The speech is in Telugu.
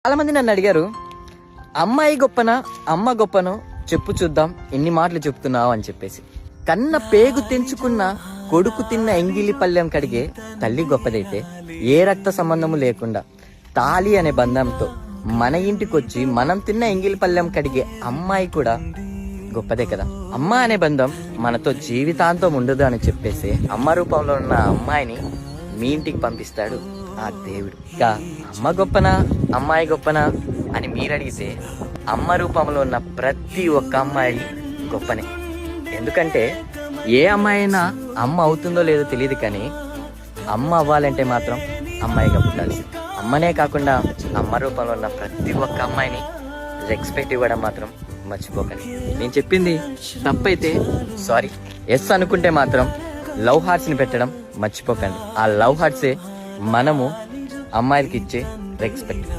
చాలా మంది నన్ను అడిగారు, అమ్మాయి గొప్పనా అమ్మ గొప్పనో చెప్పు చూద్దాం, ఎన్ని మాటలు చెప్తున్నావు అని చెప్పేసి. కన్న పేగు తెంచుకున్న కొడుకు తిన్న ఎంగిలి పల్లెం కడిగే తల్లి గొప్పదైతే, ఏ రక్త సంబంధము లేకుండా తాళి అనే బంధంతో మన ఇంటికొచ్చి మనం తిన్న ఎంగిలి పల్లెం కడిగే అమ్మాయి కూడా గొప్పదే కదా. అమ్మ అనే బంధం మనతో జీవితాంతం ఉండదు అని చెప్పేసి అమ్మ రూపంలో ఉన్న అమ్మాయిని మీ ఇంటికి పంపిస్తాడు ఆ దేవుడు. ఇక అమ్మ గొప్పనా అమ్మాయి గొప్పనా అని మీరు అడిగితే, అమ్మ రూపంలో ఉన్న ప్రతి ఒక్క అమ్మాయి గొప్పనే. ఎందుకంటే ఏ అమ్మాయి అయినా అమ్మ అవుతుందో లేదో తెలియదు, కానీ అమ్మ అవ్వాలంటే మాత్రం అమ్మాయిగా పుట్టాల్సింది. అమ్మనే కాకుండా అమ్మ రూపంలో ఉన్న ప్రతి ఒక్క అమ్మాయిని రెస్పెక్ట్ ఇవ్వడం మాత్రం మర్చిపోకండి. నేను చెప్పింది తప్పైతే సారీ, ఎస్ అనుకుంటే మాత్రం లవ్ హార్ట్స్ని పెట్టడం మర్చిపోకండి. ఆ లవ్ హార్ట్సే మనము అమ్మాయిలకి ఇచ్చే రెస్పెక్ట్.